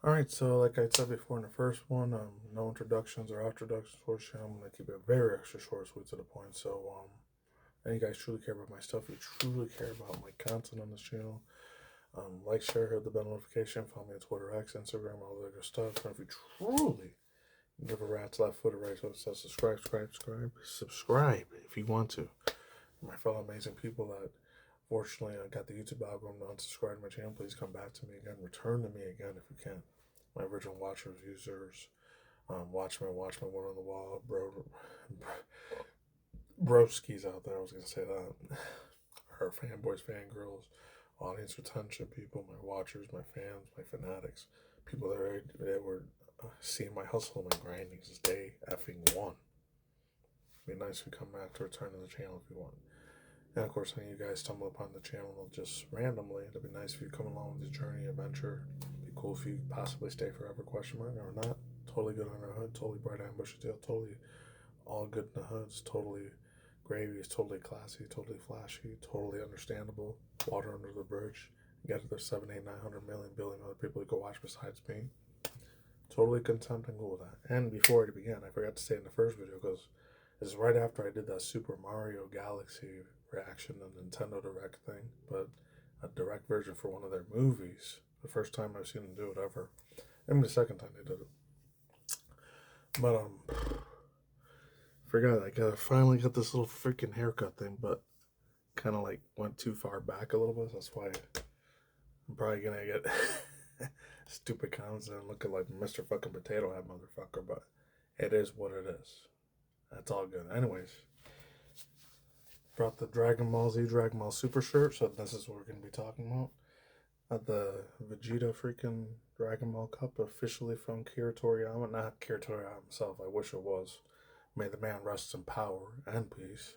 Alright, so like I said before in the first one, no introductions or introductions for the channel. I'm gonna keep it very extra short, sweet to the point. So, and you guys truly care about my stuff, you truly care about my content on this channel. Like, share, hit the bell notification, follow me on Twitter, X, Instagram, all the other stuff. And if you truly give a rat's left foot or right, so it says subscribe if you want to. My fellow amazing people that fortunately I got the YouTube algorithm to unsubscribe to my channel, please come back to me again, return to me again if you can. My original watchers, users, Watchmen, one on the wall, broskies out there. I was gonna say that. Her fanboys, fangirls, audience retention people, my watchers, my fans, my fanatics, people that were seeing my hustle and my grinding since day effing one. It'd be nice if you come back to return to the channel if you want. And of course, any of you guys stumble upon the channel just randomly, it'd be nice if you come along with this journey, adventure. It'd be cool if you possibly stay forever, question mark, or not. Totally good on the hood, totally bright ambush deal, totally all good in the hoods, totally gravy, is totally classy, totally flashy, totally understandable. Water under the bridge. You got there's 7, 8, 900 million billion other people to go watch besides me. Totally content and cool with that. And before I began, I forgot to say in the first video because this is right after I did that Super Mario Galaxy reaction and Nintendo Direct thing, but a direct version for one of their movies. The first time I've seen them do it ever. And the second time they did it. But forgot I finally got this little freaking haircut thing, but kind of like went too far back a little bit. That's why I'm probably gonna get stupid comments and looking like Mr. fucking Potato Head motherfucker. But it is what it is. That's all good. Anyways, brought the Dragon Ball Z Dragon Ball Super shirt, so this is what we're gonna be talking about. The Vegeta freaking Dragon Ball Cup officially from Kira Toriyama. Not Kira Toriyama himself. I wish it was. May the man rest in power and peace.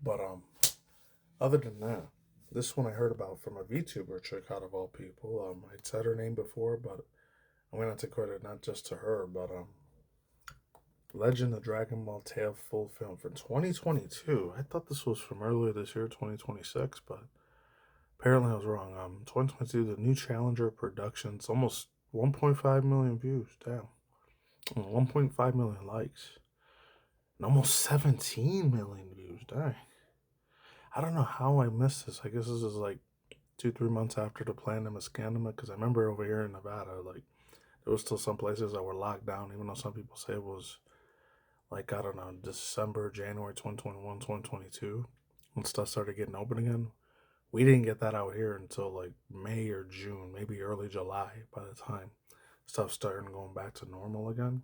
But other than that, this one I heard about from a VTuber chick out of all people. I'd said her name before, but I'm gonna take credit not just to her, but Legend of Dragon Ball Tale full film for 2022. I thought this was from earlier this year, 2026, but apparently I was wrong. 2022, the new Challenger Productions, almost 1.5 million views. Damn, 1.5 million likes, and almost 17 million views. Dang. I don't know how I missed this. I guess this is like 2, 3 months after the pandemic scandemic, because I remember over here in Nevada, like there was still some places that were locked down, even though some people say it was like, I don't know, December, January 2021, 2022, when stuff started getting open again. We didn't get that out here until like May or June, maybe early July by the time stuff started going back to normal again.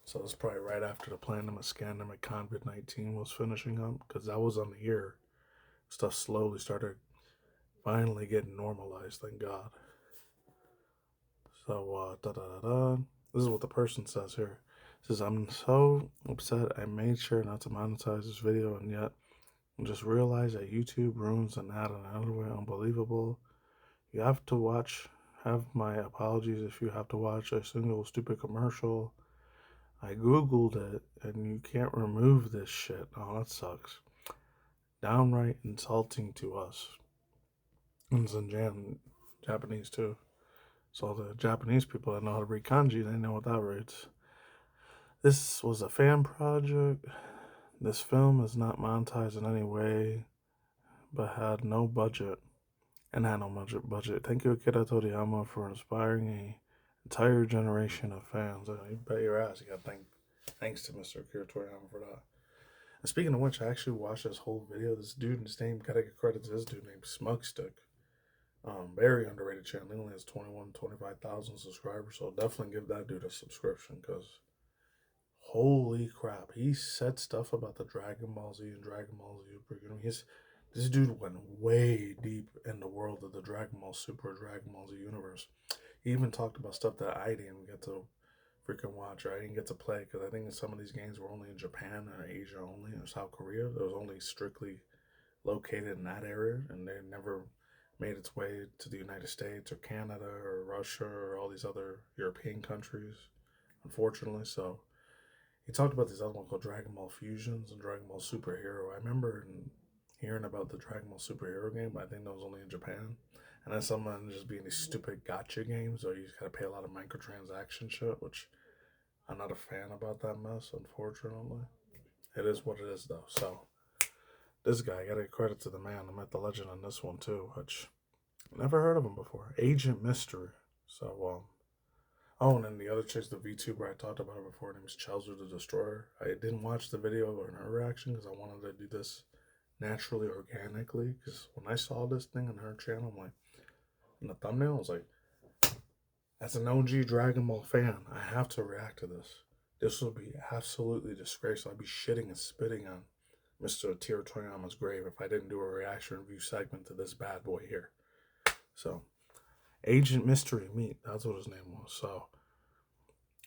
So it was probably right after the pandemic, scandemic, COVID-19 was finishing up, because that was on the year. Stuff slowly started finally getting normalized, thank God. So, da da da da. This is what the person says here. It says, I'm so upset I made sure not to monetize this video, and yet I just realized that YouTube ruins an ad in another way. Unbelievable. You have to watch. Have my apologies if you have to watch a single stupid commercial. I googled it, and you can't remove this shit. Oh, that sucks. Downright insulting to us. And it's in Japanese too. So the Japanese people that know how to read kanji, they know what that reads. This was a fan project. This film is not monetized in any way, but had no budget. And had no budget. Thank you, Akira Toriyama, for inspiring a entire generation of fans. You bet your ass you got thanks to Mr. Akira Toriyama for that. And speaking of which, I actually watched this whole video. This dude, his name, gotta give credit to this dude named Smugstick. Very underrated channel. He only has 25,000 subscribers, so definitely give that dude a subscription, because holy crap, he said stuff about the Dragon Ball Z and Dragon Ball Super. You know, this dude went way deep in the world of the Dragon Ball Super, Dragon Ball Z universe. He even talked about stuff that I didn't get to freaking watch, or I didn't get to play, because I think some of these games were only in Japan or Asia only, or South Korea. It was only strictly located in that area, and they never made its way to the United States or Canada or Russia or all these other European countries, unfortunately. So he talked about this other one called Dragon Ball Fusions and Dragon Ball Superhero. I remember hearing about the Dragon Ball Superhero game, but I think that was only in Japan. And then some of them just being these stupid gotcha games, or you just gotta pay a lot of microtransaction shit, which I'm not a fan about that mess, unfortunately. It is what it is, though. So, this guy, gotta give credit to the man. I met the legend on this one, too, which I never heard of him before. Agent Mystery. So, oh, and then the other chick's the VTuber I talked about her before. Her name is Chelsea the Destroyer. I didn't watch the video or her reaction because I wanted to do this naturally, organically. Because when I saw this thing on her channel, I'm like, in the thumbnail, I was like, as an OG Dragon Ball fan, I have to react to this. This will be absolutely disgraceful. I'd be shitting and spitting on Mr. Akira Toriyama's grave if I didn't do a reaction review segment to this bad boy here. So, Agent Mystery Meat, that's what his name was. So,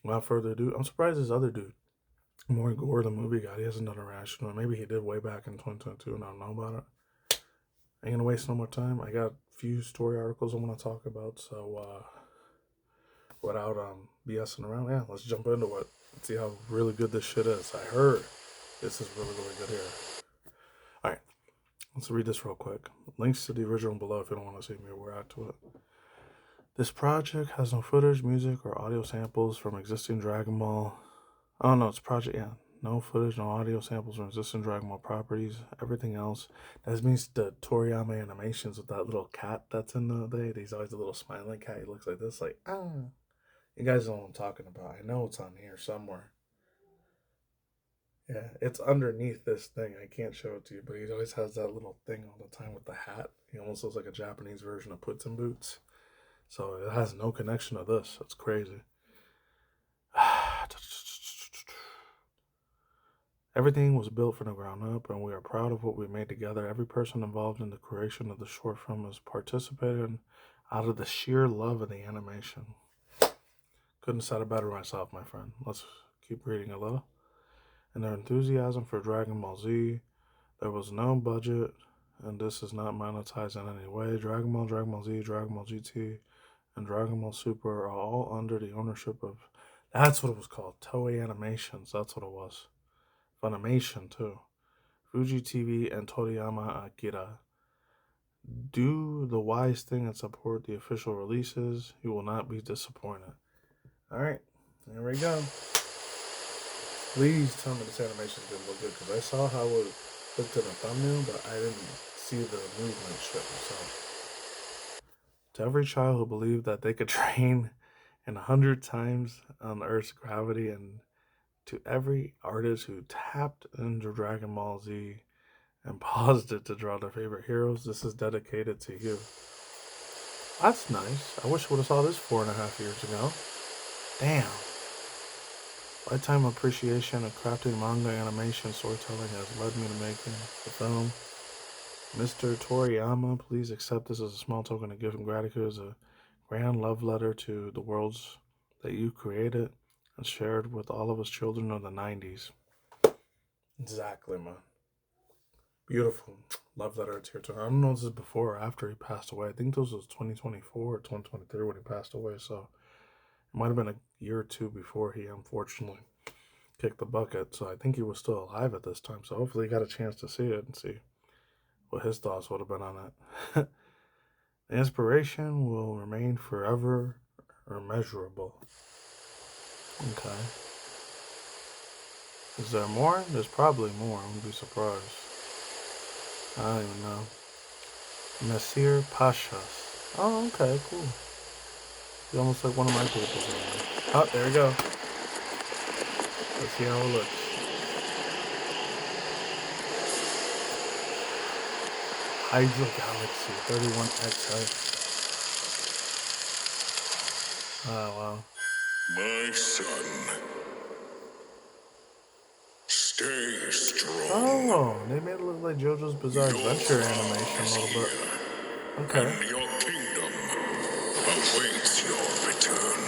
without further ado, I'm surprised this other dude, more Gore, the movie guy, he hasn't done a reaction. Or maybe he did way back in 2022 and I don't know about it. Ain't gonna waste no more time. I got a few story articles I want to talk about. So, without BSing around, yeah, let's jump into it. Let's see how really good this shit is. I heard this is really, really good here. All right, let's read this real quick. Links to the original below if you don't want to see me react to it. This project has no footage, music, or audio samples from existing Dragon Ball. Oh no, it's project, yeah. No footage, no audio samples from existing Dragon Ball properties. Everything else. That means the Toriyama animations with that little cat that's in the day. He's always a little smiling cat. He looks like this, like, ah. You guys know what I'm talking about. I know it's on here somewhere. Yeah, it's underneath this thing. I can't show it to you, but he always has that little thing all the time with the hat. He almost looks like a Japanese version of Puss in Boots. So it has no connection to this. It's crazy. Everything was built from the ground up, and we are proud of what we made together. Every person involved in the creation of the short film has participated out of the sheer love of the animation. Couldn't have said it better myself, my friend. Let's keep reading a little. And their enthusiasm for Dragon Ball Z. There was no budget, and this is not monetized in any way. Dragon Ball Z, Dragon Ball GT, and Dragon Ball Super are all under the ownership of... That's what it was called. Toei Animations. That's what it was. Funimation, too. Fuji TV and Toriyama Akira. Do the wise thing and support the official releases. You will not be disappointed. Alright, there we go. Please tell me this animation didn't look good, because I saw how it looked in the thumbnail, but I didn't see the movement shit myself. To every child who believed that they could train in 100 times on Earth's gravity, and to every artist who tapped into Dragon Ball Z and paused it to draw their favorite heroes, this is dedicated to you. That's nice. I wish I would have saw this 4.5 years ago. Damn. Lifetime appreciation of crafting manga animation storytelling has led me to making the film. Mr. Toriyama, please accept this as a small token of gift and gratitude, as a grand love letter to the worlds that you created and shared with all of us children of the 90s. Exactly, man. Beautiful. Love letter to your I don't know if this is before or after he passed away. I think this was 2024 or 2023 when he passed away, so it might have been a year or two before he unfortunately kicked the bucket. So I think he was still alive at this time. So hopefully he got a chance to see it and see what his thoughts would have been on it. The inspiration will remain forever immeasurable. Okay. Is there more? There's probably more. I wouldn't be surprised. I don't even know. Nasir Pashas. Oh, okay, cool. He's almost like one of my people. Oh, there we go. Let's see how it looks. Hydro Galaxy 31XX. Oh, wow. My son, stay strong. Oh, they made it look like JoJo's Bizarre Adventure animation a little bit. Okay. And your kingdom awaits your return.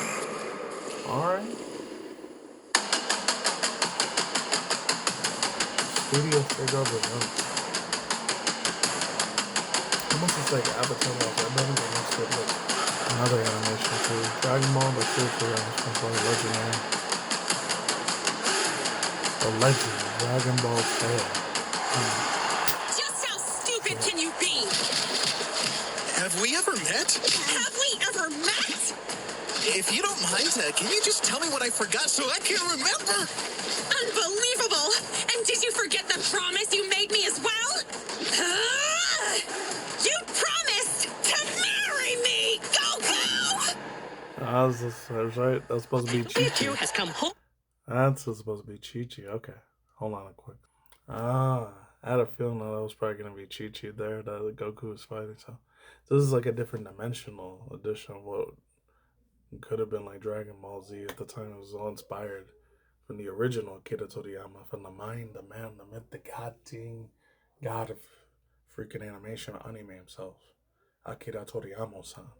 Alright. Studio figure of almost just like Avatar. I never got mixed up with another animation too. Dragon Ball, but truthfully, I'm probably legendary. The legend, Dragon Ball Tale. Just how stupid can you be? Have have we ever met? Have we ever met? If you don't mind, can you just tell me what I forgot so I can remember? Unbelievable! And did you forget the promise you made me as well? You promised to marry me, Goku! That's right. That's supposed to be Chi-Chi. has come home. That's supposed to be Chi-Chi. Okay. Hold on a quick. I had a feeling that was probably going to be Chi-Chi there that Goku was fighting. So this is like a different dimensional edition of what could have been like Dragon Ball Z at the time. It was all inspired from the original Akira Toriyama, from the mind, the man, the myth, the god of freaking animation, anime himself, Akira Toriyama-san.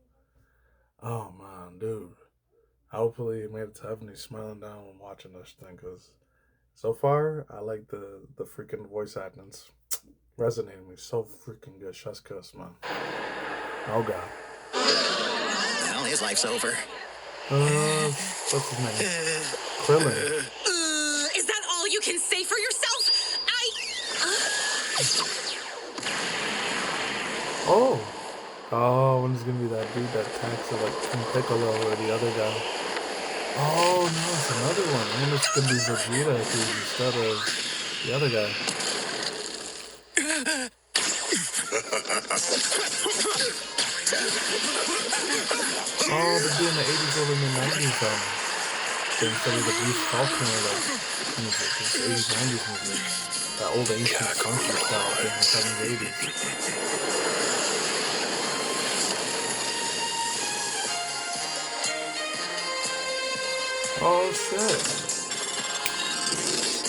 Oh man, dude. Hopefully he made it to heaven. He's smiling down when watching this thing, because so far I like the freaking voice acting. It's resonating with me so freaking good. Chef's kiss, man. Oh god. Well, his life's over. What's his name? Krillin. Is that all you can say for yourself? Oh, when is gonna be that dude that attacks like King Piccolo or the other guy? Oh no, it's another one. I wonder if it's gonna be Vegeta instead of the other guy. Oh, they're doing the 80s over in the 90s so instead of the Bruce Faulkner like music, it's 80s, 90s music. That old ancient funky style thing in the 70s, 80s. Oh shit.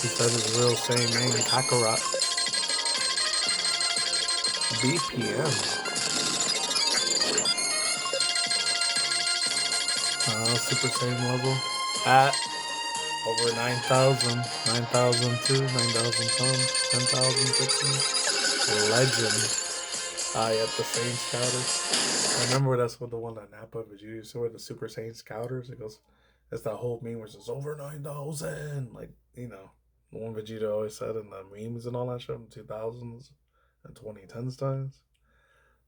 He said his real same name, Kakarot. BPM. Super Saiyan level at over 9,000, 9,002, 9,010, 10,000, 15. Legend. At the Saiyan Scouters. I remember that's what the one that Nappa Vegeta used to wear, the Super Saiyan Scouters. It goes, it's that whole meme where it says over 9,000. Like, you know, the one Vegeta always said in the memes and all that shit in 2000s and 2010s times.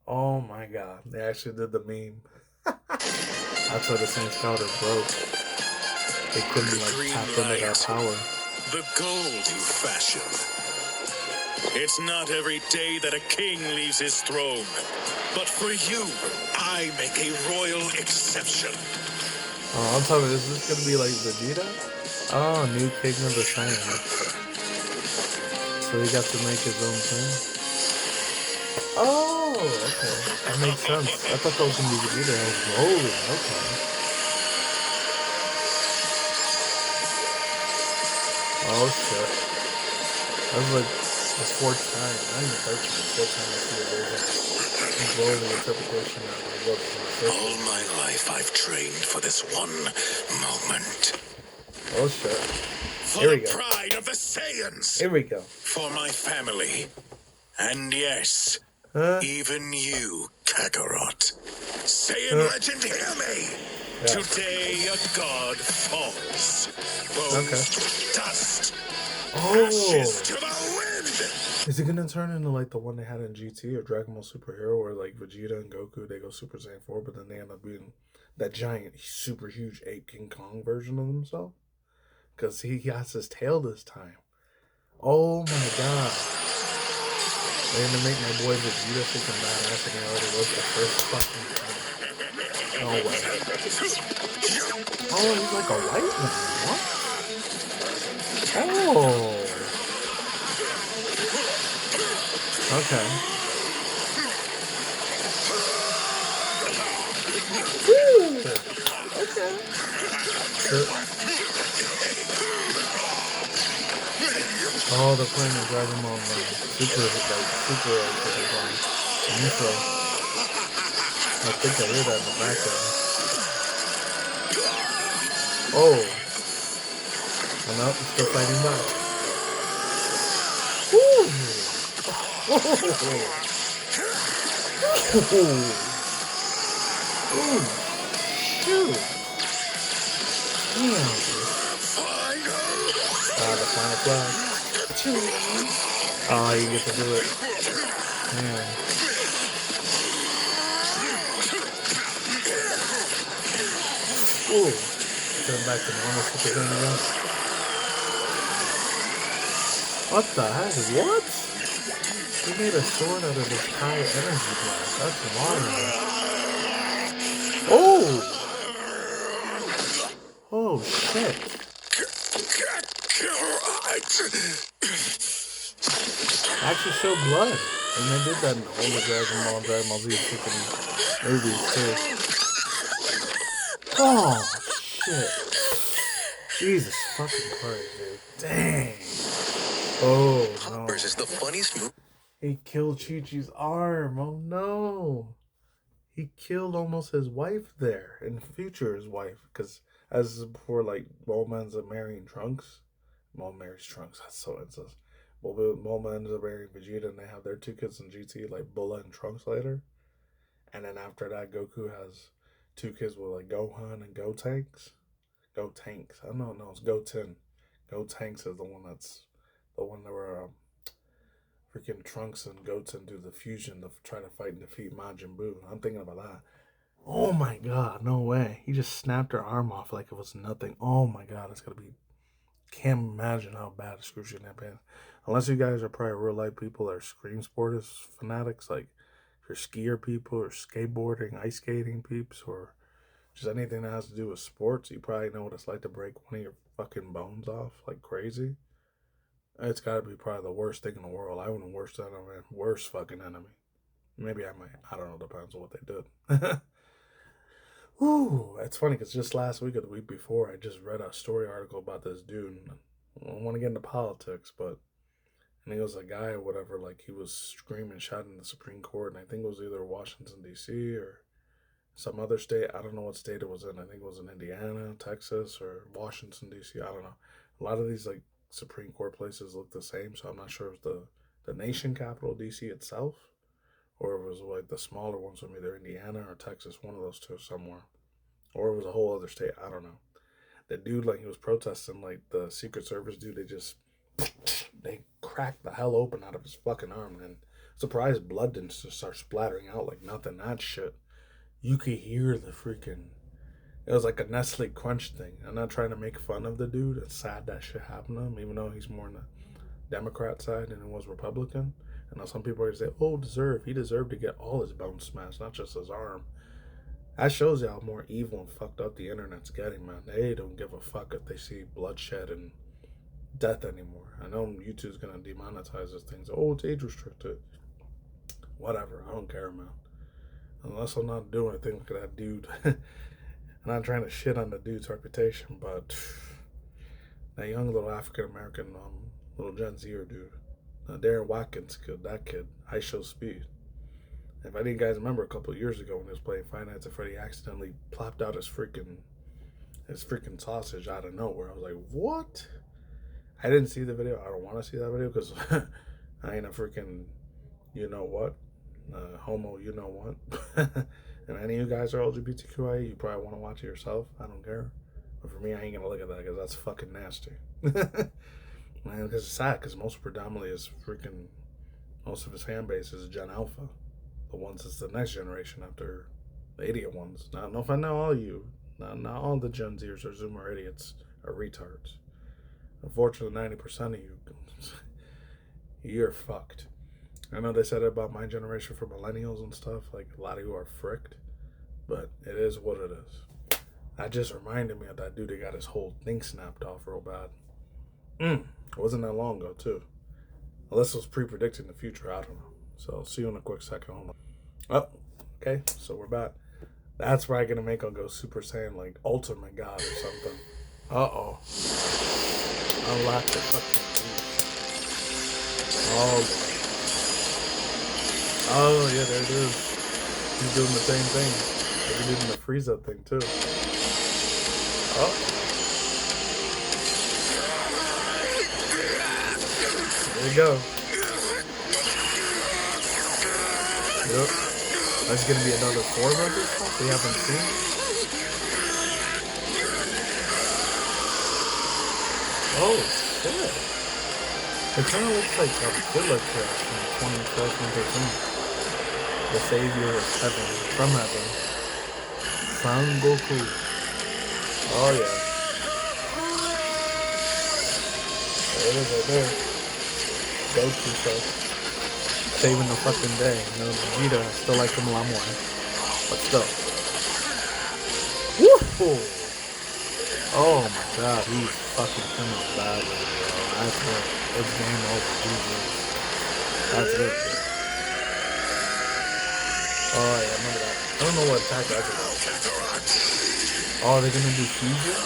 Oh my god, they actually did the meme. That's why the Saiyan Scouter broke. They couldn't like tap into that power. The gold you fashion. It's not every day that a king leaves his throne. But for you, I make a royal exception. Oh, I'm telling you, is this gonna be like Vegeta? Oh, new king of the Saiyans. So he got to make his own thing. Oh, okay. That makes sense. I thought that was gonna be Vegeta. I was rolling. Okay. Oh shit. That was like the fourth time, not even third time, the fourth time I see a rolling interpretation of the books in the first. All my life I've trained for this one moment. Oh shit. For Here we the go. pride of the Saiyans. Here we go. For my family. And yes, even you, Kakarot. Saiyan legend, hear me! Yeah. Today a god falls. Bones to dust. Ashes to the wind! Is it gonna turn into like the one they had in GT or Dragon Ball Superhero where like Vegeta and Goku, they go Super Saiyan 4, but then they end up being that giant, super huge ape King Kong version of themselves? Because he has his tail this time. Oh my god. They're gonna make my boy Vegeta freaking badass and he already was the first fucking time. No way. Oh, he's like a white man. What? Oh. Okay. Woo. Okay. Sure. Oh, they're playing the Dragon Ball Super intro. I think I hear that in the background. Oh. Oh no, it's still fighting back. Woo! Oh. Shoot. Damn. The final flash. Oh, you get to do it. Man. Ooh. Turn back to normal Super Saiyan again. What the heck? What? He made a sword out of this high energy blast. That's wild. Oh! Oh shit. Actually showed blood. And they did that in all the Dragon Ball Z freaking movies too. Oh shit. Jesus fucking Christ, dude. Dang. Oh no. Is the funniest movie. He killed Chi-Chi's arm. Oh no. He killed almost his wife there. In the future, his wife. Because as before, like, Bulma's marrying Trunks. Bulma marries Trunks. That's so incest. Bulma ends up marrying Vegeta, and they have their 2 kids in GT, like Bulma and Trunks later. And then after that, Goku has 2 kids with, like, Gohan and Gotenks. Gotenks. I don't know. No, it's Goten. Gotenks is the one that were freaking Trunks and Goten do the fusion to try to fight and defeat Majin Buu. I'm thinking about that. Oh my god, no way. He just snapped her arm off like it was nothing. Oh my god, it's gonna be... Can't imagine how bad excruciating that been. Unless you guys are probably real life people or extreme sporters fanatics, like if you're skier people or skateboarding, ice skating peeps, or just anything that has to do with sports, you probably know what it's like to break one of your fucking bones off like crazy. It's gotta be probably the worst thing in the world. I wouldn't worst enemy. Worst fucking enemy. Maybe I might. I don't know. Depends on what they did. Ooh, it's funny because just last week or the week before, I just read a story article about this dude. And I don't want to get into politics, but and he was a guy or whatever. Like he was screaming, shouting in the Supreme Court, and I think it was either Washington D.C. or some other state. I don't know what state it was in. I think it was in Indiana, Texas, or Washington D.C. I don't know. A lot of these like Supreme Court places look the same, so I'm not sure if the nation capital DC itself, or it was like the smaller ones from either Indiana or Texas, one of those two somewhere, or it was a whole other state. I don't know. The dude, like he was protesting, like the Secret Service dude, they cracked the hell open out of his fucking arm, and surprised blood didn't just start splattering out like nothing. That shit, you could hear the freaking... It was like a Nestle Crunch thing. I'm not trying to make fun of the dude. It's sad that shit happened to him, even though he's more on the Democrat side than it was Republican. And now some people are going to say, oh, he deserved to get all his bones smashed, not just his arm. That shows you how more evil and fucked up the internet's getting, man. They don't give a fuck if they see bloodshed and death anymore. I know YouTube's going to demonetize this thing. Oh, it's age restricted. Whatever. I don't care, man. Unless I'm not doing anything like that dude. I'm not trying to shit on the dude's reputation, but that young little African-American little Gen Zer dude, Darren Watkins killed that kid. I Show Speed. If any of you guys remember a couple of years ago when he was playing Five Nights at Freddy, accidentally plopped out his freaking sausage out of nowhere. I was like, what? I didn't see the video. I don't want to see that video because I ain't a freaking you know what, homo you know what. And any of you guys are LGBTQIA, you probably want to watch it yourself. I don't care. But for me, I ain't going to look at that because that's fucking nasty. Man, because it's sad because most of his fan base is Gen Alpha. The ones that's the next generation after the idiot ones. Not if I know all you. Not all the Gen Zers or Zoomer idiots are retards. Unfortunately, 90% of you, you're fucked. I know they said it about my generation for millennials and stuff, like a lot of you are fricked, but it is what it is. That just reminded me of that dude that got his whole thing snapped off real bad. It wasn't that long ago, too. Unless it was pre-predicting the future, I don't know. So I'll see you in a quick second. Hold on. Oh, okay, so we're back. That's probably going to make him go Super Saiyan, like Ultimate God or something. Uh-oh. Unlock the fucking... Oh, yeah, there it is. He's doing the same thing. He's doing the freeze-up thing, too. Oh. There you go. Yep. That's going to be another form of this stuff we haven't seen. Oh, shit. It kind of looks like a Villa Crash from 2012, 2013. The savior of heaven, from heaven, Son Goku. Oh yeah. There it is right there. Go-to show. Saving the fucking day. You know, Vegeta, I still like him a lot more. But still. Woo! Oh my god, he's fucking criminal badly, bro. That's it. It's game over. GG. That's it. Oh yeah, remember that. I don't know what attack that's about. Oh, they're gonna do fusion?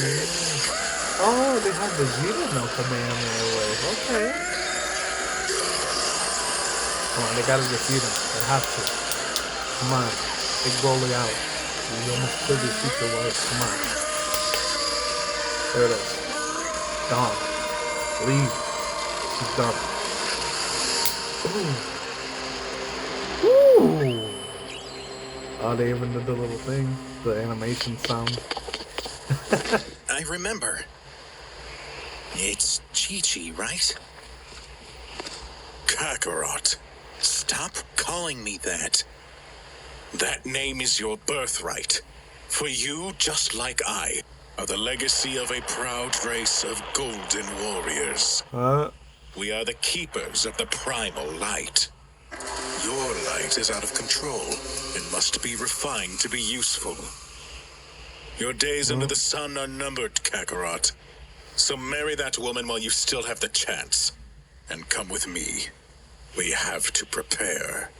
Yeah. Oh, they have Vegeta no command wave. Okay. Come on, they gotta defeat him. They have to. Come on. Big Broly out. You almost killed your future wife. Come on. There it is. Done. Leave. She's done. Ooh. Ooh. Oh, they even did the little thing. The animation sound. I remember. It's Chi-Chi, right? Kakarot. Stop calling me that. That name is your birthright. For you, just like I, are the legacy of a proud race of golden warriors. We are the keepers of the primal light. Your light is out of control and must be refined to be useful. Your days under the sun are numbered, Kakarot. So marry that woman while you still have the chance. And come with me. We have to prepare.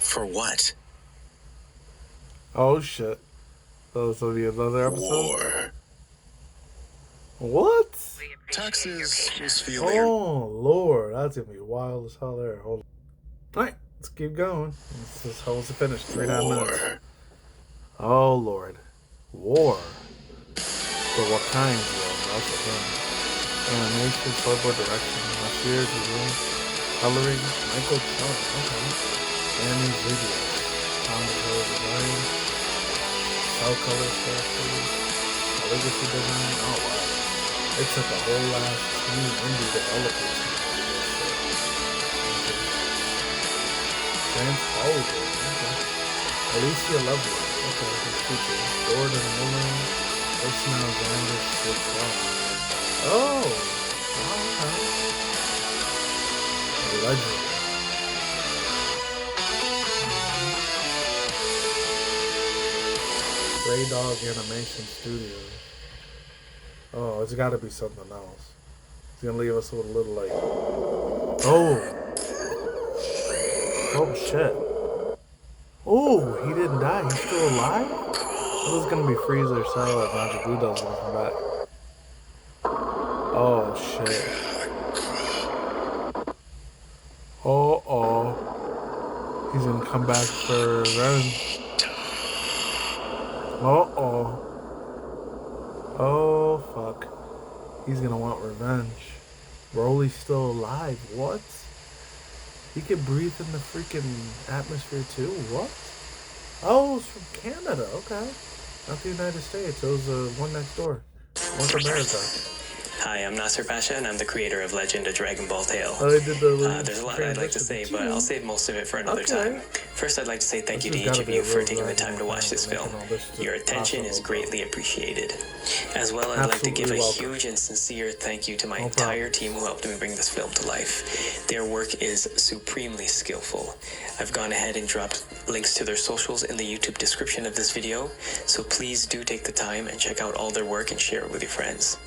For what? Oh shit. So this will be another episode? War. What? Taxes is feeling. Oh lord, that's gonna be wild as hell there. Hold on. Alright, let's keep going. This is how it's finished. 3.5 minutes. War. Oh lord. War. But what kind, though? That's the thing. Animation, storyboard direction, Nasir, design, coloring, Michael Chung. Okay. Anime video. Sound design. Cell color characters. Calligraphy design. Oh wow. It took a whole last team indie developers. Transposable. Okay. Alicia Loveland. Okay, his feature. Gordon Mullen. Ocean Alexander. Shit. Oh. Okay. A legend. Stray Dog Animation Studios. Oh, it's gotta be something else. It's gonna leave us with a little like. Oh! Oh shit. Oh, he didn't die. He's still alive? This is gonna be Freezer, Cell, and Majin Buddha's gonna come back. Oh shit. Oh. He's gonna come back for revenge. Oh fuck. He's gonna want revenge. Broly's still alive. What? He can breathe in the freaking atmosphere too? What? Oh, it's from Canada. Okay. Not the United States. It was the one next door. North America. Hi, I'm Nasser Pasha, and I'm the creator of Legend of Dragon Ball Tale. Oh, they did the There's a lot I'd like to say, but I'll save most of it for another time. First, I'd like to say thank you to each of you for taking the time to watch this film. Your attention is greatly appreciated. As well, I'd like to give a huge and sincere thank you to my entire team who helped me bring this film to life. Their work is supremely skillful. I've gone ahead and dropped links to their socials in the YouTube description of this video, so please do take the time and check out all their work and share it with your friends.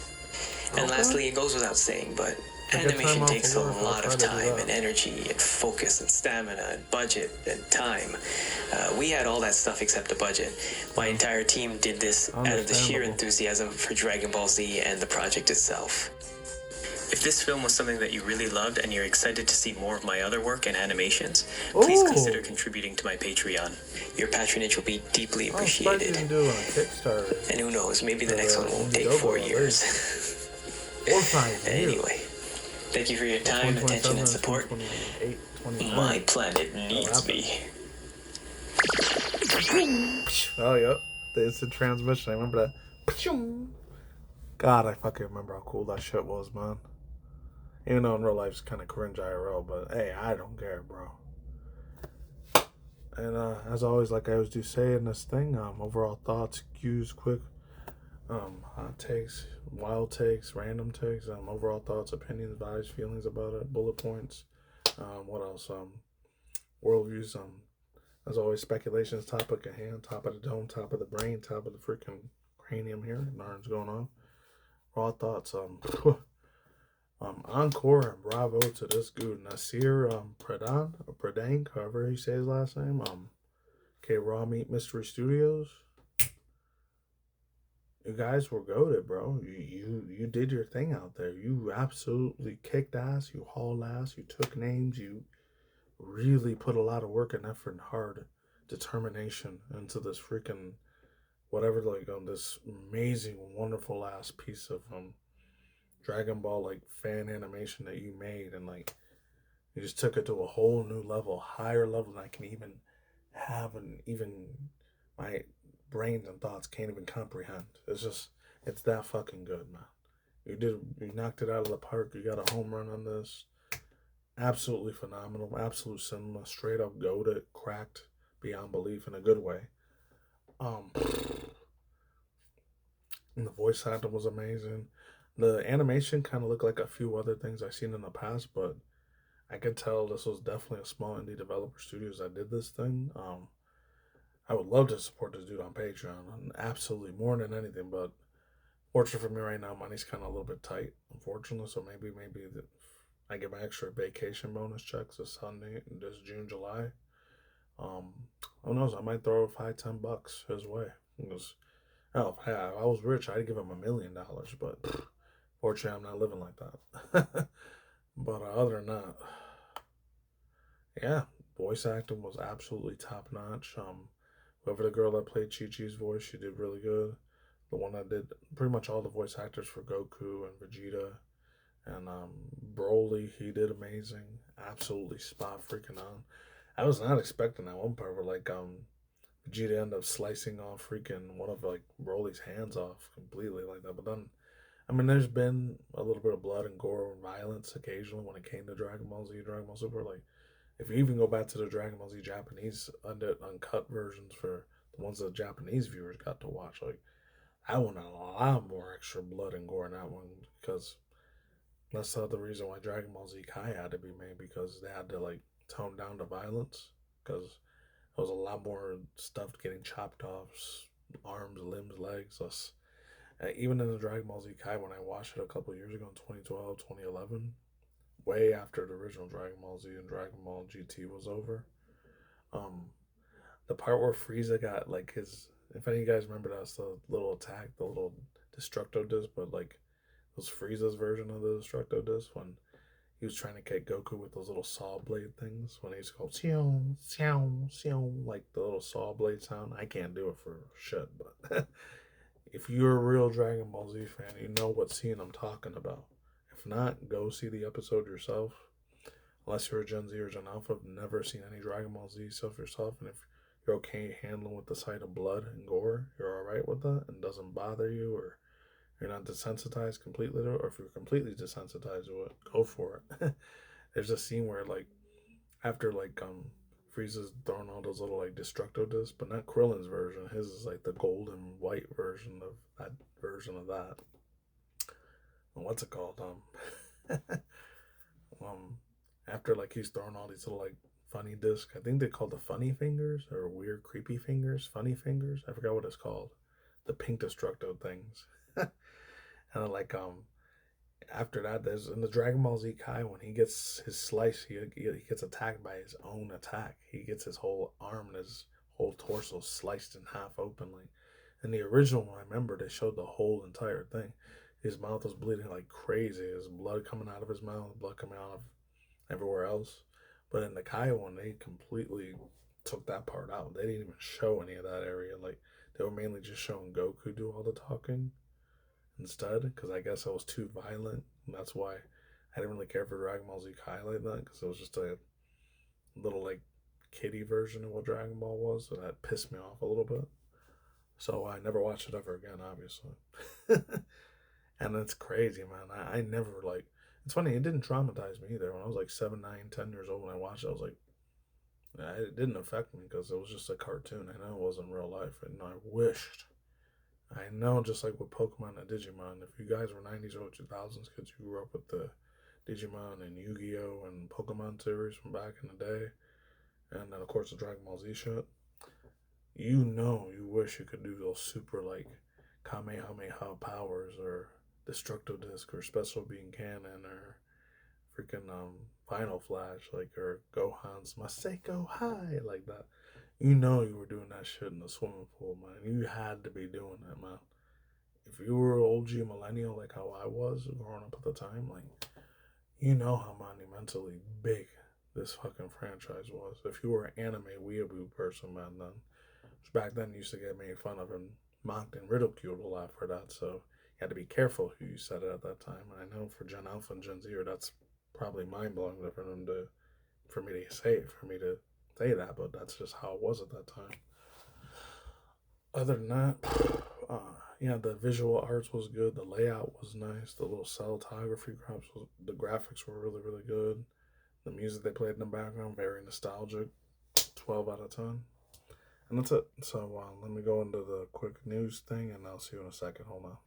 And lastly, it goes without saying, but animation takes a lot of time and energy and focus and stamina and budget and time. We had all that stuff except the budget. My entire team did this out of the sheer enthusiasm for Dragon Ball Z and the project itself. If this film was something that you really loved and you're excited to see more of my other work and animations, please consider contributing to my Patreon. Your patronage will be deeply appreciated. And who knows, maybe the next one won't take 4 years. Or 5 years. Anyway, thank you for your time, attention, and support. My planet needs me. Oh, yep. The instant transmission. I remember that. God, I fucking remember how cool that shit was, man. Even though in real life it's kind of cringe IRL, but hey, I don't care, bro. And as always, like I always do say in this thing, overall thoughts, cues, quick, hot takes, wild takes, random takes, overall thoughts, opinions, vibes, feelings about it, bullet points. What else? Worldviews. As always, speculations, topic at hand, top of the dome, top of the brain, top of the freaking cranium here. Nothing's going on. Raw thoughts. Encore and bravo to this dude, Nasir Pradang, however he says his last name. Raw Meat Mystery Studios. You guys were goated, bro. You did your thing out there. You absolutely kicked ass. You hauled ass. You took names. You really put a lot of work and effort and hard determination into this freaking whatever, like this amazing, wonderful ass piece of Dragon Ball like fan animation that you made, and like you just took it to a whole new level, higher level than I can even have, and even my brains and thoughts can't even comprehend. It's that fucking good, man. You knocked it out of the park. You got a home run on this. Absolutely phenomenal. Absolute cinema. Straight up goated, cracked beyond belief in a good way. And the voice acting was amazing. The animation kind of looked like a few other things I've seen in the past, but I could tell this was definitely a small indie developer studios that did this thing. I would love to support this dude on Patreon, absolutely more than anything. But fortunately for me right now, money's kind of a little bit tight, unfortunately. So maybe I get my extra vacation bonus checks this Sunday, this June, July. Who knows? I might throw $5-10 his way. Because, hell, if I was rich, I'd give him $1 million. But fortunately, I'm not living like that. But other than that, yeah, voice acting was absolutely top notch. Whoever the girl that played Chi Chi's voice, she did really good. The one that did pretty much all the voice actors for Goku and Vegeta and Broly, he did amazing. Absolutely spot freaking on. I was not expecting that one part where like Vegeta ended up slicing off freaking one of like Broly's hands off completely like that. But then, I mean, there's been a little bit of blood and gore and violence occasionally when it came to Dragon Ball Z, Dragon Ball Super. Like, if you even go back to the Dragon Ball Z Japanese uncut versions for the ones that Japanese viewers got to watch, like, I want a lot more extra blood and gore in that one because that's the reason why Dragon Ball Z Kai had to be made, because they had to like tone down the violence because there was a lot more stuff getting chopped off, arms, limbs, legs. Even in the Dragon Ball Z Kai, when I watched it a couple years ago in 2012, 2011, way after the original Dragon Ball Z and Dragon Ball GT was over, um, the part where Frieza got like his, if any of you guys remember, that's the little attack, the little Destructo Disc, but like it was Frieza's version of the Destructo Disc when he was trying to get Goku with those little saw blade things when he's called Xiao, Xiao, Xiao, like the little saw blade sound. I can't do it for shit, but if you're a real Dragon Ball Z fan, you know what scene I'm talking about. If not, go see the episode yourself. Unless you're a Gen Z or Gen Alpha, never seen any Dragon Ball Z stuff yourself, and if you're okay handling with the sight of blood and gore, you're alright with that and doesn't bother you, or you're not desensitized completely to it, or if you're completely desensitized to it, go for it. There's a scene where like after like Frieza's throwing all those little like destructo discs, but not Krillin's version. His is like the gold and white version of that version of that. What's it called? After like he's throwing all these little like funny discs. I think they call the funny fingers or weird creepy fingers, funny fingers. I forgot what it's called. The pink destructo things. And like after that, there's in the Dragon Ball Z Kai when he gets his slice, he gets attacked by his own attack. He gets his whole arm and his whole torso sliced in half openly. In the original one, I remember they showed the whole entire thing. His mouth was bleeding like crazy. His blood coming out of his mouth, blood coming out of everywhere else. But in the Kai one, they completely took that part out. They didn't even show any of that area. Like they were mainly just showing Goku do all the talking instead, because I guess it was too violent. And that's why I didn't really care for Dragon Ball Z Kai like that, because it was just a little like kiddie version of what Dragon Ball was, so that pissed me off a little bit. So I never watched it ever again, obviously. And it's crazy, man. I never like. It's funny. It didn't traumatize me either. When I was like 7, 9, 10 years old, when I watched it, I was like, It didn't affect me because it was just a cartoon. I know it wasn't real life, and I wished. I know, just like with Pokemon and Digimon, if you guys were 90s or 2000s kids, you grew up with the Digimon and Yu-Gi-Oh! And Pokemon series from back in the day, and then of course the Dragon Ball Z shit. You know, you wish you could do those super like Kamehameha powers or Destructo Disc or Special Beam Cannon or freaking Final Flash, like, or Gohan's Maseko High, like that. You know you were doing that shit in the swimming pool, man. You had to be doing that, man. If you were an OG millennial like how I was growing up at the time, like, you know how monumentally big this fucking franchise was. If you were an anime weeaboo person, man, then back then you used to get made fun of and mocked and ridiculed a lot for that. So you had to be careful who you said it at that time. And I know for Gen Alpha and Gen Zer, that's probably mind blowing for them to, for me to say it, for me to say that, but that's just how it was at that time. Other than that, yeah, the visual arts was good. The layout was nice. The little cinematography the graphics were really, really good. The music they played in the background, very nostalgic. 12 out of 10. And that's it. So let me go into the quick news thing, and I'll see you in a second. Hold on.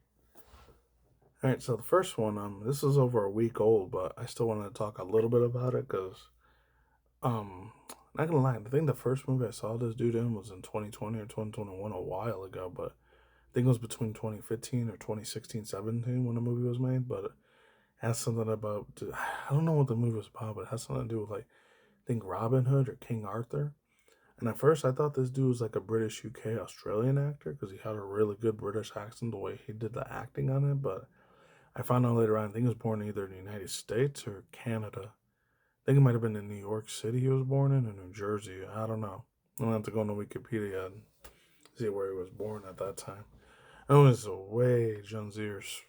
All right, so the first one, this is over a week old, but I still wanted to talk a little bit about it because, not gonna lie, I think the first movie I saw this dude in was in 2020 or 2021, a while ago, but I think it was between 2015 or 2016, 17 when the movie was made. But it has something about, I don't know what the movie was about, but it has something to do with, like, I think Robin Hood or King Arthur. And at first, I thought this dude was like a British, UK, Australian actor because he had a really good British accent the way he did the acting on it. But I found out later on, I think he was born either in the United States or Canada. I think it might have been in New York City he was born in, or New Jersey. I don't know. I'll have to go on Wikipedia and see where he was born at that time. It was a way Gen Zers.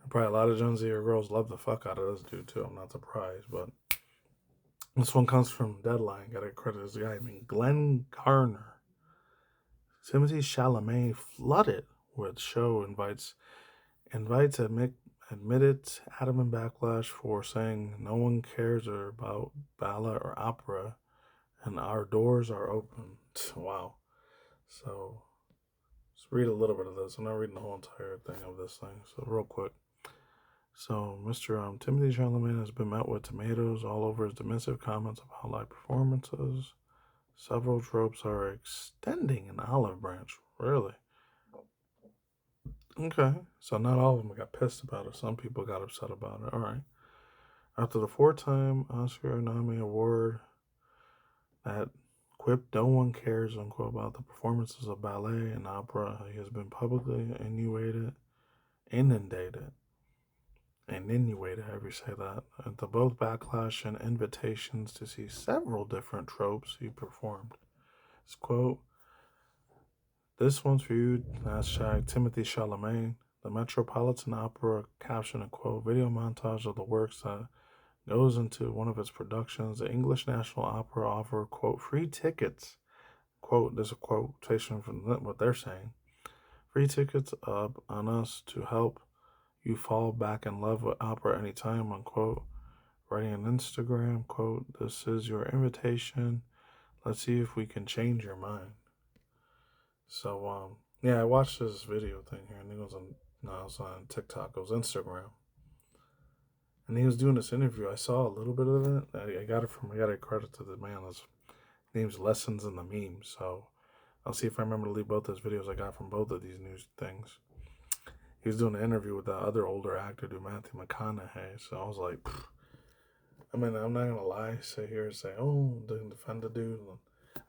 Probably a lot of Gen Zer girls love the fuck out of this dude too. I'm not surprised, but this one comes from Deadline. Gotta credit this guy named Glenn Garner. Timothy Chalamet flooded with show invites admitted Adam and Backlash for saying no one cares about ballet or opera and our doors are open. Wow. So let's read a little bit of this. I'm not reading the whole entire thing of this thing. So real quick. So Mr. Timothy Chalamet has been met with tomatoes all over his dismissive comments about live performances. Several tropes are extending an olive branch. Really? Okay. So not all of them got pissed about it. Some people got upset about it. All right. After the four-time Oscar nominee award that quipped no one cares, unquote, about the performances of ballet and opera, he has been publicly inundated, however you say that, into both backlash and invitations to see several different tropes he performed. His quote, "This one's for you, hashtag Timothy Chalamet." The Metropolitan Opera captioned a quote, video montage of the works that goes into one of its productions. The English National Opera offer, quote, free tickets. Quote, there's a quotation from what they're saying. Free tickets up on us to help you fall back in love with opera anytime, unquote. Writing on Instagram, quote, this is your invitation. Let's see if we can change your mind. So, yeah, I watched this video thing here, and it was on TikTok. It was Instagram. And he was doing this interview. I saw a little bit of it. I got a credit to the man. His name's Lessons in the Memes. So I'll see if I remember to leave both those videos I got from both of these news things. He was doing an interview with that other older actor, Matthew McConaughey. So I was like, I mean, I'm not gonna lie, sit here and say, oh, defend the dude.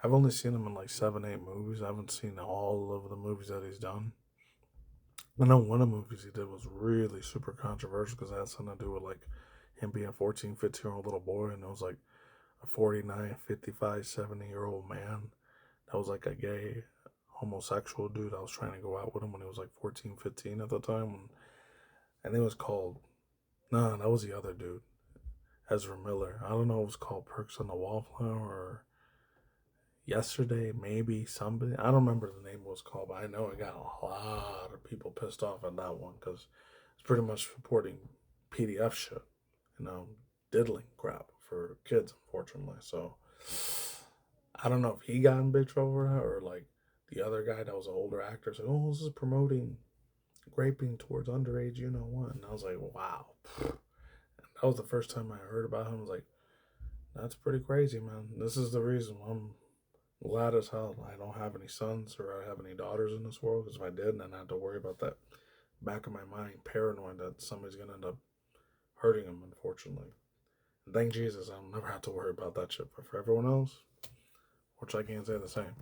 I've only seen him in like 7, 8 movies. I haven't seen all of the movies that he's done. I know one of the movies he did was really super controversial because it had something to do with like him being a 14, 15-year-old little boy, and it was like a 49, 55, 70-year-old man that was like a gay homosexual dude. I was trying to go out with him when he was like 14, 15 at the time. And it was called, no, that was the other dude, Ezra Miller. I don't know if it was called Perks on the Wallflower or Yesterday, maybe somebody. I don't remember the name it was called, but I know it got a lot of people pissed off at that one because it's pretty much supporting PDF shit, diddling crap for kids, unfortunately. So, I don't know if he got in big trouble for that or like the other guy that was an older actor said, "Oh, this is promoting raping towards underage, you know what?" And I was like, "Wow." That was the first time I heard about him. I was like, "That's pretty crazy, man." This is the reason why I'm glad as hell I don't have any sons or I have any daughters in this world. Because if I did, then I had to worry about that back of my mind, paranoid that somebody's gonna end up hurting him. Unfortunately, and thank Jesus, I'll never have to worry about that shit. But for everyone else, which I can't say the same.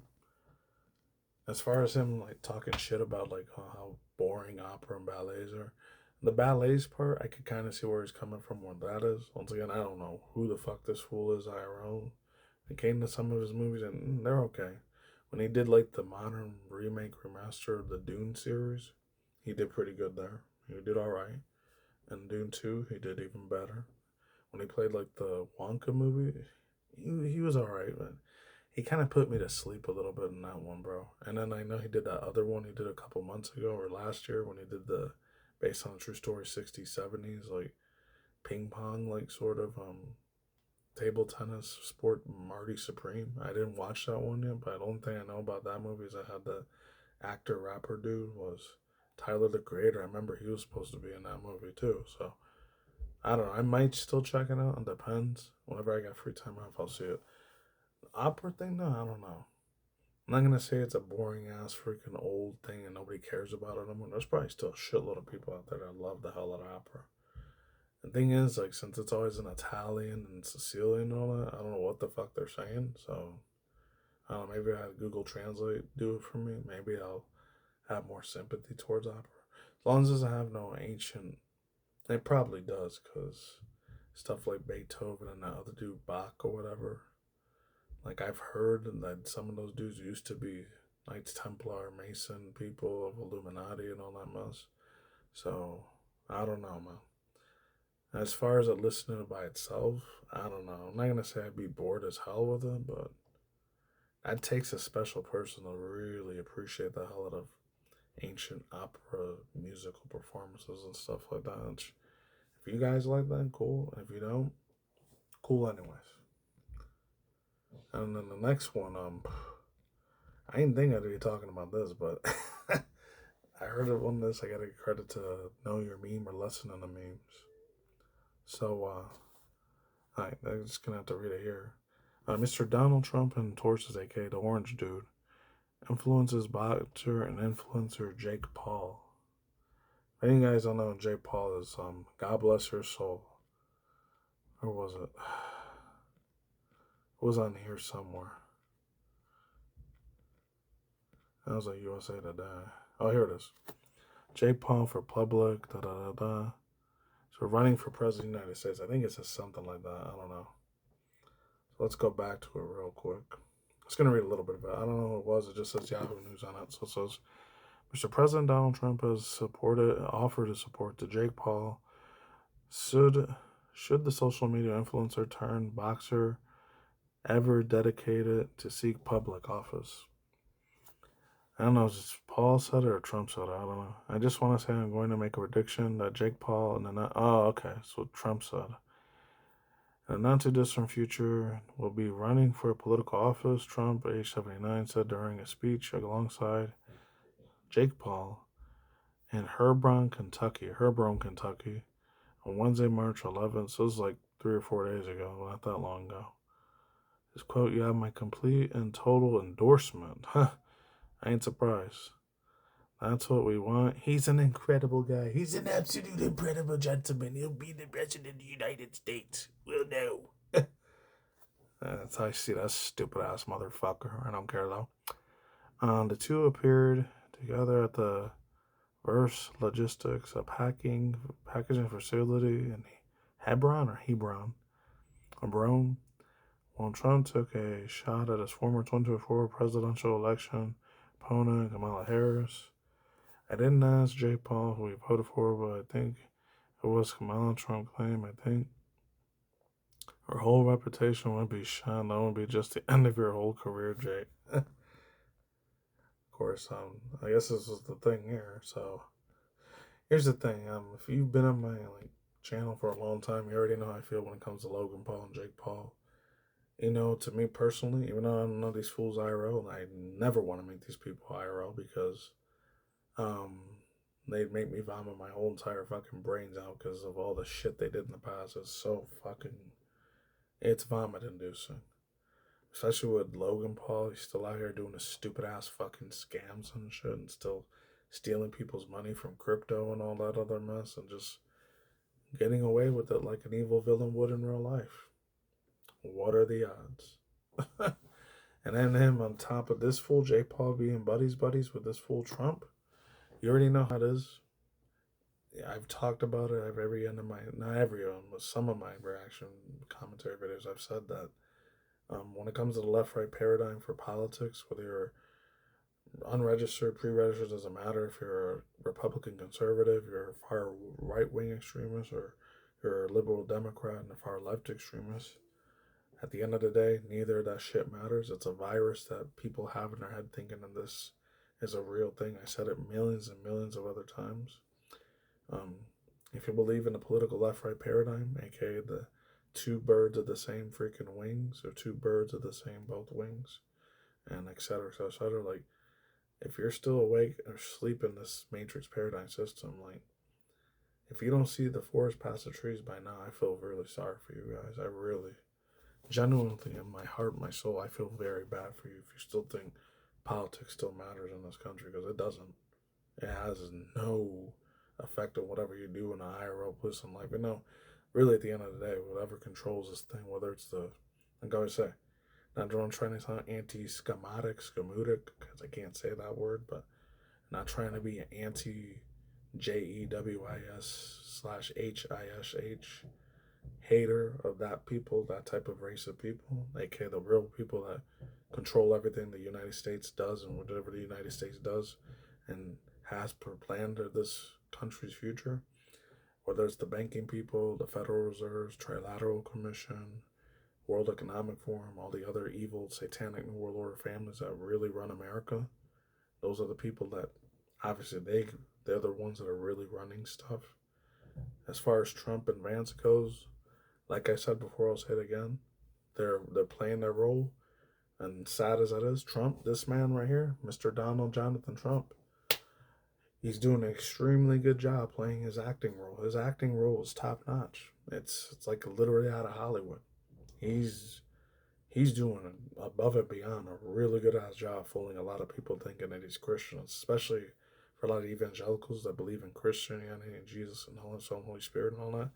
As far as him like talking shit about like how boring opera and ballets are, the ballets part I could kind of see where he's coming from. What that is. Once again, I don't know who the fuck this fool is IRL. I came to some of his movies and they're okay. When he did like the modern remake remaster of the Dune series, he did pretty good there. He did all right. And Dune 2, he did even better. When he played like the Wonka movie, he was all right, but he kind of put me to sleep a little bit in that one, bro. And then I know he did that other one he did a couple months ago or last year when he did the based on a true story 60s, 70s, like ping pong, like sort of table tennis sport Marty Supreme. I didn't watch that one yet, but the only thing I know about that movie is I had the actor rapper dude was Tyler the Creator. I remember he was supposed to be in that movie too. So I don't know. I might still check it out. It depends. Whenever I got free time off, I'll see it. The opera thing, no, I don't know. I'm not gonna say it's a boring ass freaking old thing and nobody cares about it anymore. There's probably still a shitload of people out there that love the hell out of opera. The thing is, like, since it's always in Italian and Sicilian and all that, I don't know what the fuck they're saying. So, I don't know, maybe I have Google Translate do it for me. Maybe I'll have more sympathy towards opera. As long as I have no ancient, it probably does, because stuff like Beethoven and that other dude, Bach or whatever, like, I've heard that some of those dudes used to be Knights Templar, Mason people of Illuminati and all that mess. So, I don't know, man. As far as it listening by itself, I don't know. I'm not gonna say I'd be bored as hell with it, but that takes a special person to really appreciate the hell out of ancient opera musical performances and stuff like that. If you guys like that, cool. If you don't, cool anyways. And then the next one, I didn't think I'd be talking about this, but I heard it on this. I gotta give credit to Know Your Meme or Lesson in the Memes. So, alright, I'm just gonna have to read it here. Mr. Donald Trump endorses aka the Orange Dude, influences boxer and influencer Jake Paul. If any guys don't know, Jake Paul is God bless your soul. Or was it? It was on here somewhere. That was like USA Today. Oh, here it is. Jake Paul for public. Da da da da. So running for president of the United States. I think it says something like that. I don't know. So let's go back to it real quick. I was gonna read a little bit of it. I don't know what it was. It just says Yahoo News on it. So it says, Mr. President Donald Trump has offered to support to Jake Paul. Should the social media influencer turned boxer ever dedicated to seek public office? I don't know, is it Paul said it or Trump said it? I don't know. I just want to say I'm going to make a prediction that Jake Paul and then okay, so Trump said. In the not too distant future, will be running for political office, Trump, age 79, said during a speech alongside Jake Paul in Hebron, Kentucky, on Wednesday, March 11th. So it was like 3 or 4 days ago, not that long ago. His quote, "You have my complete and total endorsement." Huh, I ain't surprised. That's what we want. He's an incredible guy. He's an absolute incredible gentleman. He'll be the president of the United States. We'll know. That's how I see that stupid ass motherfucker. I don't care though. The two appeared together at the Verse Logistics, a packaging facility in Hebron. When Trump took a shot at his former 2024 presidential election opponent, Kamala Harris. I didn't ask Jake Paul who he voted for, but I think it was Kamala. Trump claimed, I think her whole reputation would be shot. That would be just the end of your whole career, Jake. Of course, I guess this is the thing here. So here's the thing. If you've been on my channel for a long time, you already know how I feel when it comes to Logan Paul and Jake Paul. You know, to me personally, even though I don't know these fools IRL, I never want to meet these people IRL because um, they'd make me vomit my whole entire fucking brains out because of all the shit they did in the past. It's so fucking, it's vomit inducing. Especially with Logan Paul, he's still out here doing his stupid ass fucking scams and shit and still stealing people's money from crypto and all that other mess and just getting away with it like an evil villain would in real life. What are the odds? And then him on top of this fool, Jake Paul being buddies with this fool Trump. You already know how it is. Yeah, I've talked about it. I've every end of my, not every one, but some of my reaction commentary videos, I've said that when it comes to the left-right paradigm for politics, whether you're unregistered, pre-registered, doesn't matter. If you're a Republican conservative, you're a far right-wing extremist, or you're a liberal Democrat and a far left extremist. At the end of the day, neither of that shit matters. It's a virus that people have in their head thinking that this is a real thing. I said it millions and millions of other times. If you believe in the political left-right paradigm, aka the two birds of the same freaking wings, or two birds of the same both wings, and etc. etc. Like, if you're still awake or asleep in this matrix paradigm system, like, if you don't see the forest past the trees by now, I feel really sorry for you guys. I really, genuinely, in my heart, my soul, I feel very bad for you if you still think politics still matters in this country, because it doesn't. It has no effect on whatever you do in a IRL person life. You know, really, at the end of the day, whatever controls this thing, whether it's the, like I always say, not trying to sound anti-schematic, because I can't say that word, but not trying to be an anti-JEWIS/HISH hater of that people, that type of race of people, aka the real people that control everything the United States does and whatever the United States does and has planned for this country's future. Whether it's the banking people, the Federal Reserve's Trilateral Commission, World Economic Forum, all the other evil, satanic New World Order families that really run America. Those are the people that, obviously, they're the ones that are really running stuff. As far as Trump and Vance goes, like I said before, I'll say it again. They're playing their role, and sad as that is, Trump, this man right here, Mr. Donald Jonathan Trump, he's doing an extremely good job playing his acting role. His acting role is top notch. It's like literally out of Hollywood. He's doing above and beyond a really good ass job fooling a lot of people thinking that he's Christian, especially for a lot of evangelicals that believe in Christianity and Jesus and the Holy Son, Holy Spirit and all that.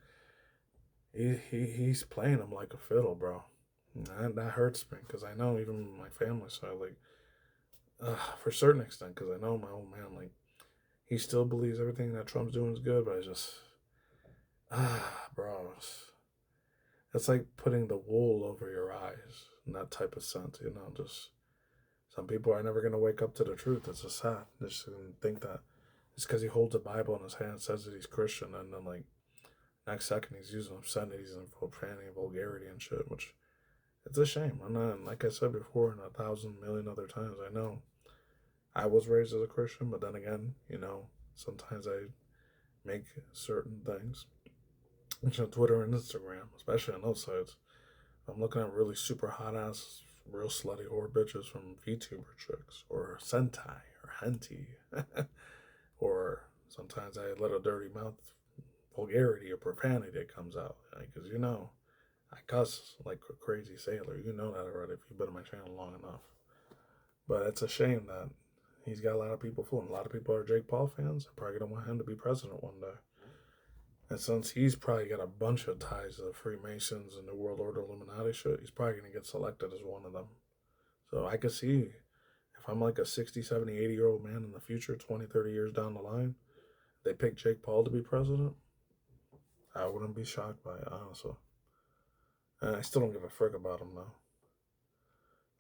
He's playing him like a fiddle, bro. And that hurts me because I know even my family side, like, for a certain extent, because I know my old man, like, he still believes everything that Trump's doing is good, but I just, bro, it's like putting the wool over your eyes in that type of sense, you know. Just some people are never gonna wake up to the truth. It's just sad. They just think that it's because he holds a Bible in his hand, says that he's Christian, and then like next second he's using obscenities and profanity and vulgarity and shit, which it's a shame. I'm not, like I said before, and 1,000,000,000 other times, I know I was raised as a Christian, but then again, you know, sometimes I make certain things, which on Twitter and Instagram, especially on those sites, I'm looking at really super hot ass, real slutty whore bitches from VTuber chicks, or Sentai, or Hentai, or sometimes I let a dirty mouth vulgarity or profanity that comes out, because you know, I cuss like a crazy sailor. You know that already if you've been on my channel long enough. But it's a shame that he's got a lot of people fooling. A lot of people are Jake Paul fans. They're probably gonna want him to be president one day. And since he's probably got a bunch of ties to the Freemasons and the World Order Illuminati shit, he's probably going to get selected as one of them. So I could see if I'm like a 60, 70, 80-year-old man in the future, 20, 30 years down the line, they pick Jake Paul to be president, I wouldn't be shocked by it, honestly. And I still don't give a frick about him, though.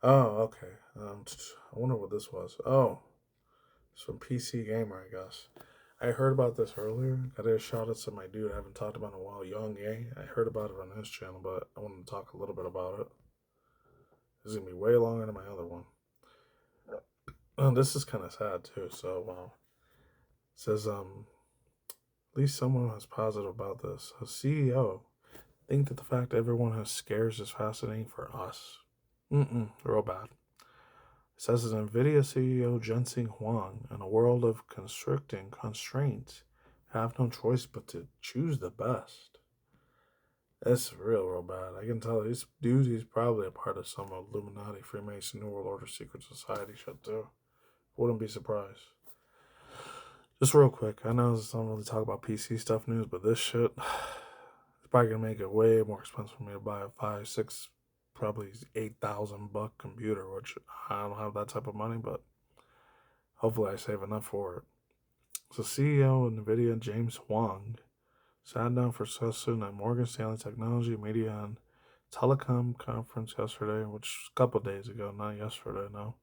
Oh, okay. I wonder what this was. Oh, it's from PC Gamer, I guess. I heard about this earlier. Got a shout out to my dude I haven't talked about in a while, Young Ye. I heard about it on his channel, but I wanted to talk a little bit about it. This is going to be way longer than my other one. This is kind of sad, too. So, it says, at least someone was positive about this. A CEO Think that the fact that everyone has scares is fascinating for us. Real bad. It says as NVIDIA CEO Jensen Huang, in a world of constricting constraints, have no choice but to choose the best. That's real bad. I can tell this dude, he's probably a part of some Illuminati, Freemason, New World Order, secret society shit too. Wouldn't be surprised. Just real quick, I know I don't really talk about PC stuff news, but this shit, it's probably gonna make it way more expensive for me to buy a 5, 6, probably $8,000 computer, which I don't have that type of money, but hopefully I save enough for it. So CEO of NVIDIA, James Huang, sat down for session at Morgan Stanley Technology, Media, and Telecom Conference yesterday, which was a couple days ago, not yesterday, no.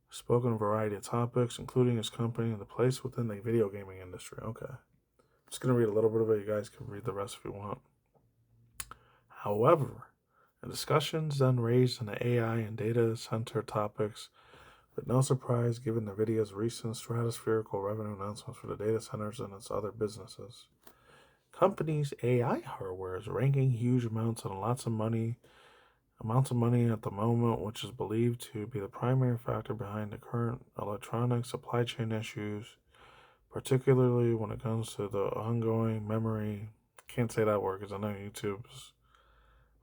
Spoke on a variety of topics, including his company and the place within the video gaming industry. Okay. I'm just going to read a little bit of it. You guys can read the rest if you want. However, the discussions then raised on the AI and data center topics, with no surprise given NVIDIA's recent stratospherical revenue announcements for the data centers and its other businesses. Companies' AI hardware is ranking huge amounts and lots of money at the moment, which is believed to be the primary factor behind the current electronic supply chain issues, particularly when it comes to the ongoing memory. Can't say that word because I know YouTube's.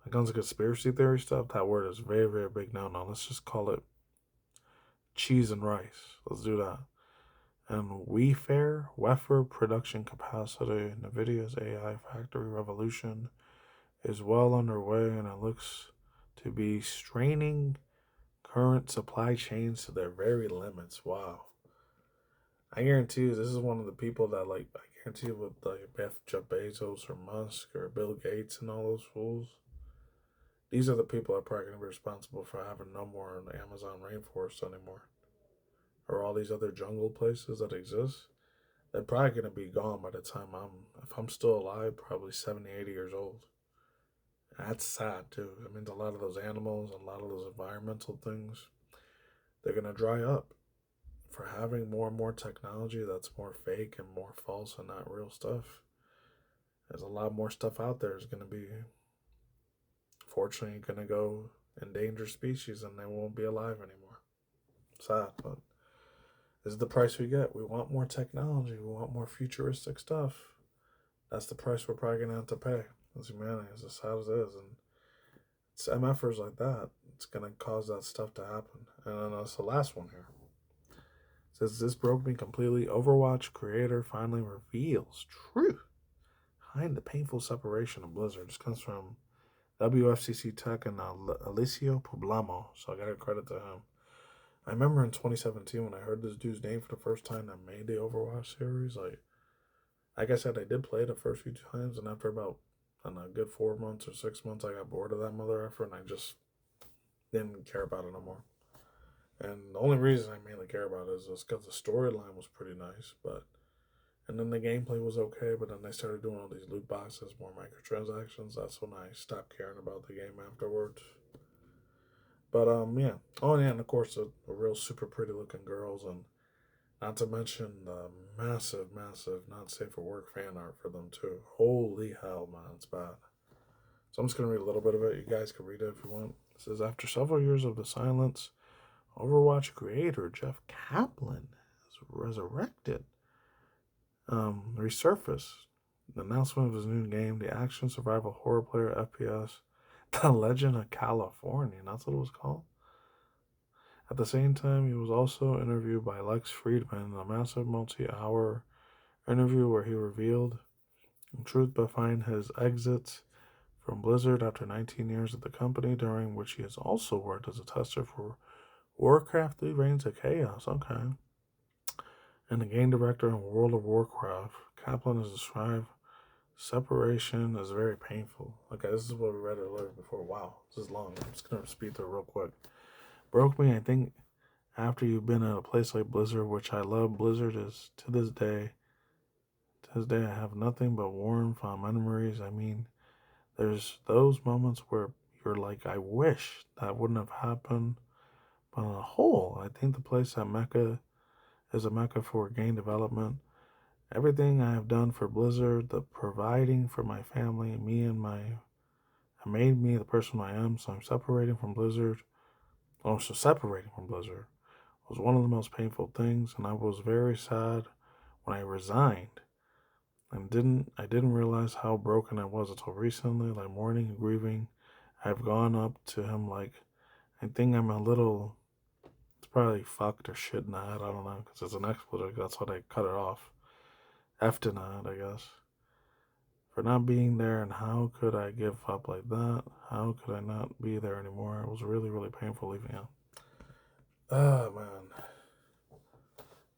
When it comes to conspiracy theory stuff, that word is very, very big now. Let's just call it cheese and rice. Let's do that. And wafer production capacity, NVIDIA's AI factory revolution is well underway, and it looks to be straining current supply chains to their very limits. Wow. I guarantee you, this is one of the people that, I guarantee you with, Jeff Bezos or Musk or Bill Gates and all those fools, these are the people that are probably going to be responsible for having no more in the Amazon rainforest anymore. Or all these other jungle places that exist. They're probably going to be gone by the time if I'm still alive, probably 70, 80 years old. That's sad too. I mean, a lot of those animals, a lot of those environmental things, they're going to dry up. For having more and more technology that's more fake and more false and not real stuff, there's a lot more stuff out there is going to be, fortunately, going to go endangered species and they won't be alive anymore. Sad, but this is the price we get. We want more technology. We want more futuristic stuff. That's the price we're probably going to have to pay as humanity, as sad as it is. And it's MFers like that. It's going to cause that stuff to happen. And then that's the last one here. It says, this broke me completely. Overwatch creator finally reveals truth behind the painful separation of Blizzard. This comes from WFCC Tech and Alicio Poblamo. So I got to credit to him. I remember in 2017 when I heard this dude's name for the first time that made the Overwatch series. Like I said, I did play the first few times, and after about a good 4 months or 6 months, I got bored of that mother effer, and I just didn't care about it no more. And the only reason I mainly care about it is just because the storyline was pretty nice, and then the gameplay was okay, but then they started doing all these loot boxes, more microtransactions. That's when I stopped caring about the game afterwards. But, yeah. Oh, yeah, and of course, the real super pretty looking girls, and not to mention the massive, not safe for work fan art for them, too. Holy hell, man, it's bad. So I'm just going to read a little bit of it. You guys can read it if you want. It says, after several years of the silence, Overwatch creator Jeff Kaplan has resurrected, resurfaced. The announcement of his new game, the action survival horror player FPS, The Legend of California. That's what it was called. At the same time, he was also interviewed by Lex Friedman in a massive multi-hour interview where he revealed the truth behind his exits from Blizzard after 19 years at the company, during which he has also worked as a tester for Warcraft 3 Reigns of Chaos. Okay. And the game director in World of Warcraft. Kaplan has described separation as very painful. Okay, this is what we read earlier before. Wow, this is long. I'm just going to speed through it real quick. Broke me, I think, after you've been at a place like Blizzard, which I love. Blizzard is, to this day, I have nothing but warm, fond memories. I mean, there's those moments where you're like, I wish that wouldn't have happened. But on the whole, I think the place at Mecca is a Mecca for game development, everything I have done for Blizzard, the providing for my family, I made me the person I am, so I'm separating from Blizzard. Oh, so separating from Blizzard was one of the most painful things, and I was very sad when I resigned. And I didn't realize how broken I was until recently, like mourning and grieving. I've gone up to him like, I think I'm a little, it's probably fucked or shit in the head, I don't know, because it's an expletive, that's why they cut it off. Effed in the head, I guess. For not being there, and how could I give up like that? How could I not be there anymore? It was really, really painful leaving him. Ah, man.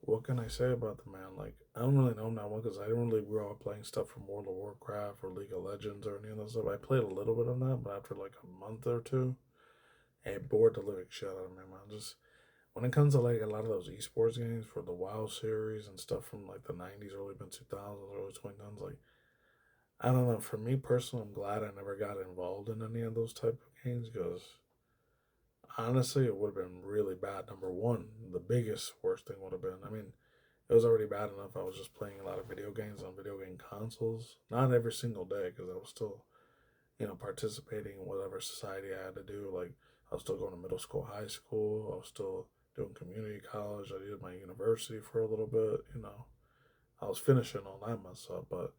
What can I say about the man? Like, I don't really know him that well because I didn't really grow up playing stuff from World of Warcraft or League of Legends or any of that stuff. I played a little bit of that, but after like a month or two, it bored the living shit out of me, man. Just when it comes to like a lot of those esports games for the WoW series and stuff from like the 90s, early 2000s, early 2010s, like, I don't know. For me personally, I'm glad I never got involved in any of those type of games because honestly, it would have been really bad. Number one, the biggest worst thing would have been, I mean, it was already bad enough. I was just playing a lot of video games on video game consoles. Not every single day because I was still, participating in whatever society I had to do. Like, I was still going to middle school, high school. I was still doing community college. I did my university for a little bit. I was finishing all that myself, but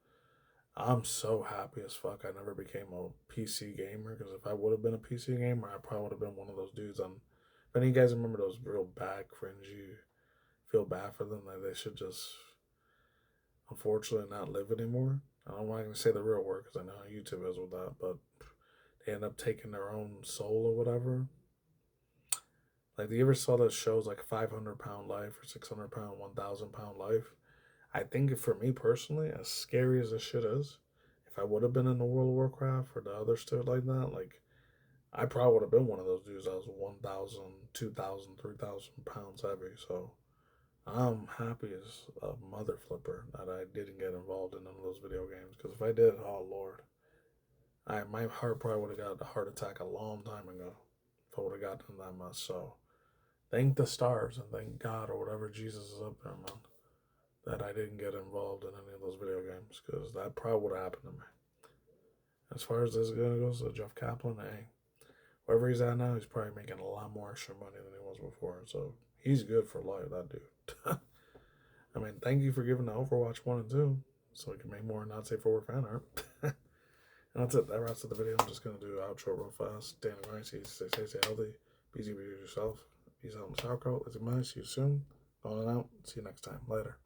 I'm so happy as fuck I never became a PC gamer because if I would have been a PC gamer, I probably would have been one of those dudes on. If any of you guys remember those real bad, cringy, feel bad for them, like they should just unfortunately not live anymore. I'm not going to say the real word because I know how YouTube is with that, but they end up taking their own soul or whatever. Like, you ever saw those shows like 500 Pound Life or 600 Pound, 1,000 Pound Life? I think for me personally, as scary as this shit is, if I would have been in the World of Warcraft or the other stuff like that, like, I probably would have been one of those dudes that was 1,000, 2,000, 3,000 pounds heavy. So I'm happy as a mother flipper that I didn't get involved in none of those video games. Because if I did, oh Lord, my heart probably would have got a heart attack a long time ago if I would have gotten that much. So thank the stars and thank God or whatever Jesus is up there, man, that I didn't get involved in any of those video games because that probably would have happened to me. As far as this guy goes, Jeff Kaplan, hey, wherever he's at now, he's probably making a lot more extra money than he was before. So he's good for life, that dude. I mean, thank you for giving the Overwatch 1 and 2 so we can make more not safe for work fan art. And that's it. That wraps up the video. I'm just going to do an outro real fast. Danny Ryan, stay healthy. Be yourself. Peace out on the sauerkraut. Let's see you soon. On and out. See you next time. Later.